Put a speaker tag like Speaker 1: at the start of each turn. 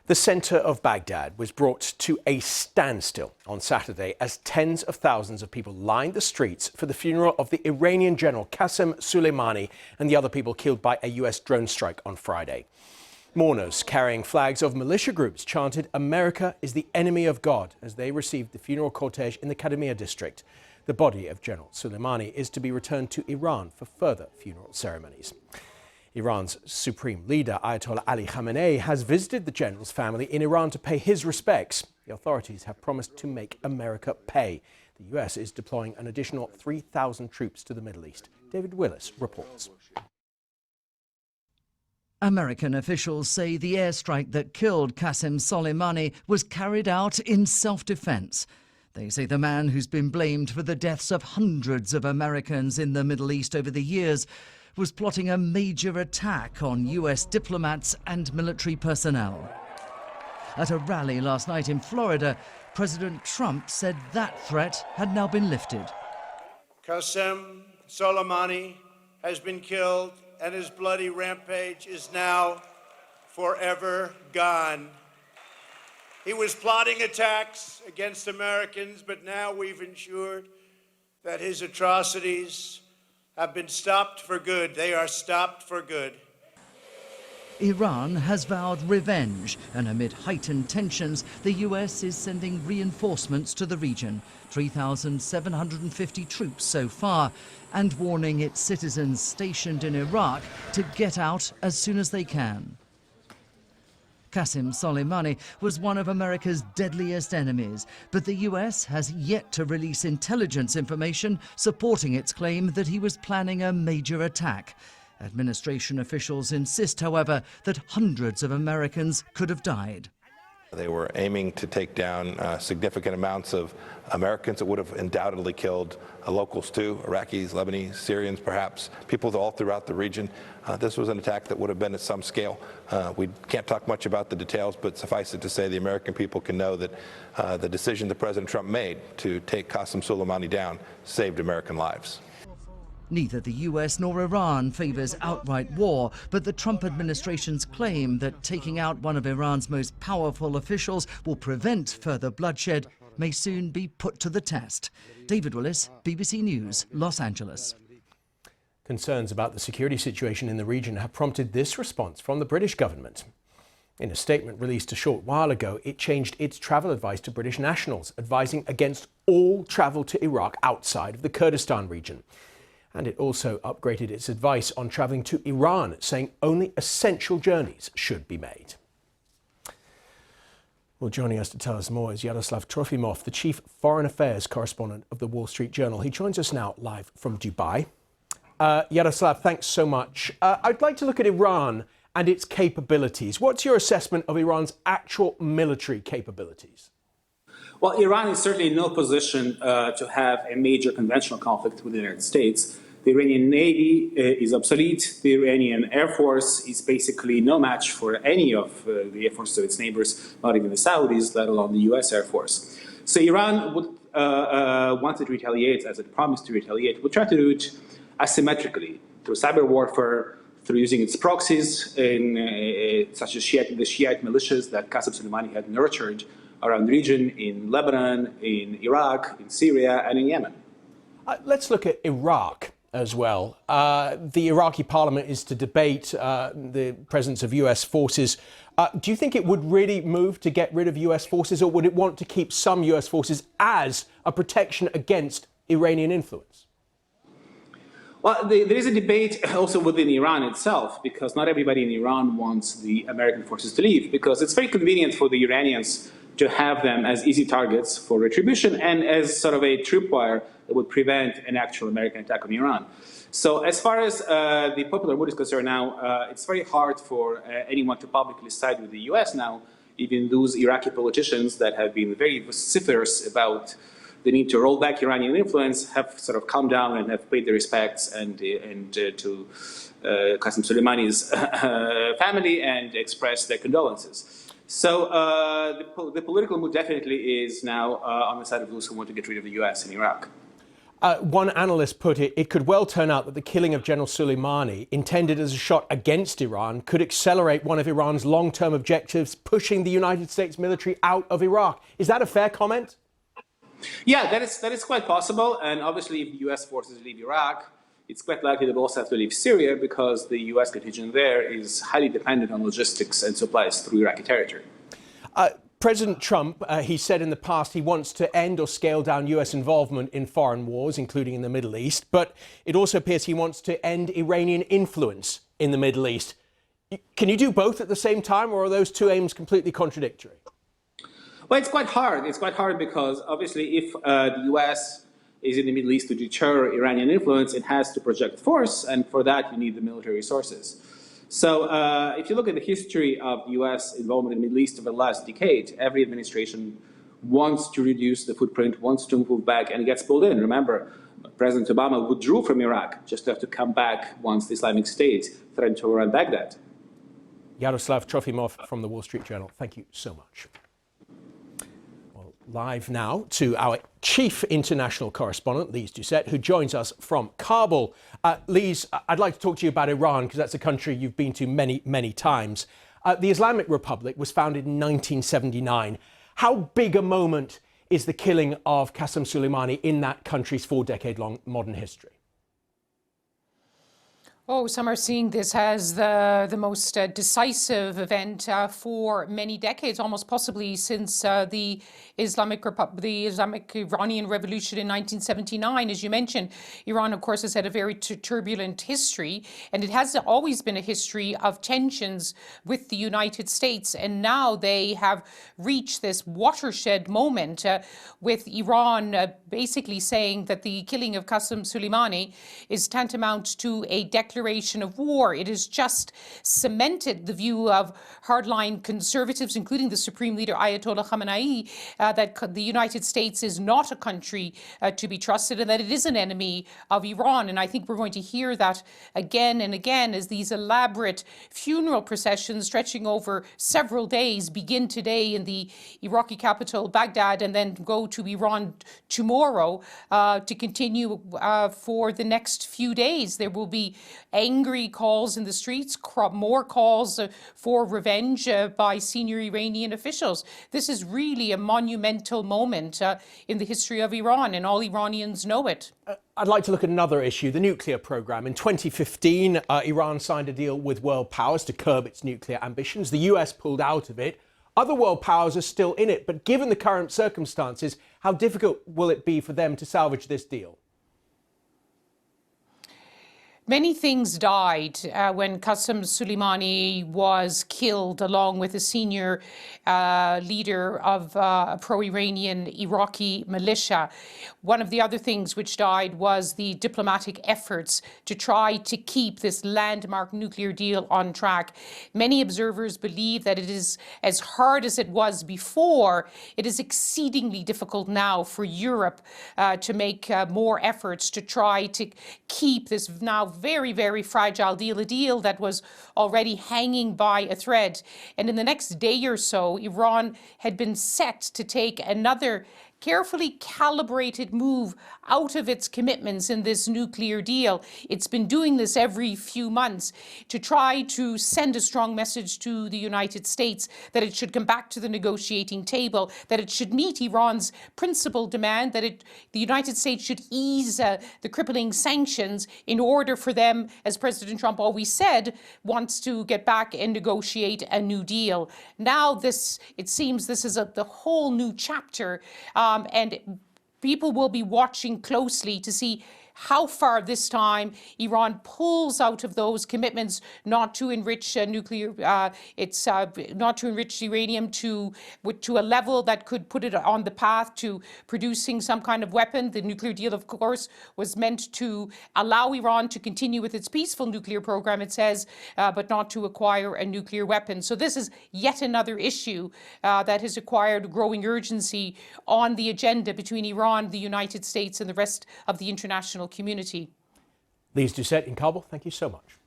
Speaker 1: The centre of Baghdad was brought to a standstill on Saturday as tens of thousands of people lined the streets for the funeral of the Iranian general Qasem Soleimani and the other people killed by a US drone strike on Friday. Mourners carrying flags of militia groups chanted "America is the enemy of God" as they received the funeral cortege in the Kadhimiya district. The body of General Soleimani is to be returned to Iran for further funeral ceremonies. Iran's supreme leader, Ayatollah Ali Khamenei, has visited the general's family in Iran to pay his respects. The authorities have promised to make America pay. The US is deploying an additional 3,000 troops to the Middle East. David Willis reports.
Speaker 2: American officials say the airstrike that killed Qasem Soleimani was carried out in self-defense. They say the man who's been blamed for the deaths of hundreds of Americans in the Middle East over the years was plotting a major attack on US diplomats and military personnel. At a rally last night in Florida, President Trump said that threat had now been lifted.
Speaker 3: Qasem Soleimani has been killed, and his bloody rampage is now forever gone. He was plotting attacks against Americans, but now we've ensured that his atrocities have been stopped for good. They are stopped for good.
Speaker 2: Iran has vowed revenge, and amid heightened tensions, the US is sending reinforcements to the region, 3,750 troops so far, and warning its citizens stationed in Iraq to get out as soon as they can. Qasem Soleimani was one of America's deadliest enemies, but the US has yet to release intelligence information supporting its claim that he was planning a major attack. Administration officials insist, however, that hundreds of Americans could have died.
Speaker 4: They were aiming to take down significant amounts of Americans that would have undoubtedly killed locals too, Iraqis, Lebanese, Syrians perhaps, people all throughout the region. This was an attack that would have been at some scale. We can't talk much about the details, but suffice it to say the American people can know that the decision that President Trump made to take Qasem Soleimani down saved American lives.
Speaker 2: Neither the US nor Iran favors outright war, but the Trump administration's claim that taking out one of Iran's most powerful officials will prevent further bloodshed may soon be put to the test. David Willis, BBC News, Los Angeles.
Speaker 1: Concerns about the security situation in the region have prompted this response from the British government. In a statement released a short while ago, it changed its travel advice to British nationals, advising against all travel to Iraq outside of the Kurdistan region. And it also upgraded its advice on travelling to Iran, saying only essential journeys should be made. Well, joining us to tell us more is Yaroslav Trofimov, the chief foreign affairs correspondent of the Wall Street Journal. He joins us now live from Dubai. Yaroslav, thanks so much. I'd like to look at Iran and its capabilities. What's your assessment of Iran's actual military capabilities?
Speaker 5: Well, Iran is certainly in no position to have a major conventional conflict with the United States. The Iranian Navy is obsolete. The Iranian Air Force is basically no match for any of the Air Forces of its neighbors, not even the Saudis, let alone the US Air Force. So Iran would, once it retaliates, as it promised to retaliate, would try to do it asymmetrically, through cyber warfare, through using its proxies, such as the Shiite militias that Qasem Soleimani had nurtured around the region, in Lebanon, in Iraq, in Syria, and in Yemen.
Speaker 1: Let's look at Iraq as well. The Iraqi parliament is to debate the presence of US forces. Do you think it would really move to get rid of US forces, or would it want to keep some US forces as a protection against Iranian influence?
Speaker 5: Well, there is a debate also within Iran itself, because not everybody in Iran wants the American forces to leave, because it's very convenient for the Iranians to have them as easy targets for retribution and as sort of a tripwire that would prevent an actual American attack on Iran. So as far as the popular mood is concerned now, it's very hard for anyone to publicly side with the US now. Even those Iraqi politicians that have been very vociferous about the need to roll back Iranian influence have sort of calmed down and have paid their respects and to Qasem Soleimani's family and expressed their condolences. So the political mood definitely is now on the side of those who want to get rid of the US in Iraq.
Speaker 1: One analyst put it, it could well turn out that the killing of General Soleimani, intended as a shot against Iran, could accelerate one of Iran's long-term objectives, pushing the United States military out of Iraq. Is that a fair comment?
Speaker 5: Yeah, that is quite possible. And obviously, if U.S. forces leave Iraq, it's quite likely they will also have to leave Syria because the U.S. contingent there is highly dependent on logistics and supplies through Iraqi territory.
Speaker 1: President Trump, he said in the past he wants to end or scale down US involvement in foreign wars, including in the Middle East. But it also appears he wants to end Iranian influence in the Middle East. Can you do both at the same time, or are those two aims completely contradictory?
Speaker 5: Well, it's quite hard. It's quite hard because obviously if the U.S. is in the Middle East to deter Iranian influence, it has to project force. And for that, you need the military resources. So if you look at the history of U.S. involvement in the Middle East over the last decade, every administration wants to reduce the footprint, wants to move back, and gets pulled in. Remember, President Obama withdrew from Iraq just to have to come back once the Islamic State threatened to overrun Baghdad.
Speaker 1: Yaroslav Trofimov from the Wall Street Journal, thank you so much. Well, live now to our chief international correspondent, Lise Doucette, who joins us from Kabul. Lise, I'd like to talk to you about Iran, because that's a country you've been to many, many times. The Islamic Republic was founded in 1979. How big a moment is the killing of Qasem Soleimani in that country's 4-decade-long modern history?
Speaker 6: Oh, some are seeing this as the most decisive event for many decades, almost possibly since the Islamic Iranian Revolution in 1979. As you mentioned, Iran, of course, has had a very turbulent history, and it has always been a history of tensions with the United States. And now they have reached this watershed moment with Iran basically saying that the killing of Qasem Soleimani is tantamount to a declaration of war. It has just cemented the view of hardline conservatives, including the Supreme Leader Ayatollah Khamenei, that the United States is not a country to be trusted and that it is an enemy of Iran. And I think we're going to hear that again and again as these elaborate funeral processions stretching over several days begin today in the Iraqi capital, Baghdad, and then go to Iran tomorrow to continue for the next few days. There will be angry calls in the streets, more calls for revenge by senior Iranian officials. This is really a monumental moment in the history of Iran, and all Iranians know it.
Speaker 1: I'd like to look at another issue, the nuclear program. In 2015, Iran signed a deal with world powers to curb its nuclear ambitions. The US pulled out of it. Other world powers are still in it, but given the current circumstances, how difficult will it be for them to salvage this deal?
Speaker 6: Many things died when Qasem Soleimani was killed, along with a senior leader of a pro-Iranian Iraqi militia. One of the other things which died was the diplomatic efforts to try to keep this landmark nuclear deal on track. Many observers believe that it is as hard as it was before. It is exceedingly difficult now for Europe to make more efforts to try to keep this now very, very fragile deal, a deal that was already hanging by a thread. And in the next day or so, Iran had been set to take another carefully calibrated move out of its commitments in this nuclear deal. It's been doing this every few months to try to send a strong message to the United States that it should come back to the negotiating table, that it should meet Iran's principal demand, that the United States should ease the crippling sanctions in order for them, as President Trump always said, wants to get back and negotiate a new deal. Now it seems this is the whole new chapter. And people will be watching closely to see how far this time Iran pulls out of those commitments not to enrich not to enrich uranium to a level that could put it on the path to producing some kind of weapon. The nuclear deal, of course, was meant to allow Iran to continue with its peaceful nuclear program, it says, but not to acquire a nuclear weapon. So this is yet another issue that has acquired growing urgency on the agenda between Iran, the United States, and the rest of the international community.
Speaker 1: Lise Doucette in Kabul, thank you so much.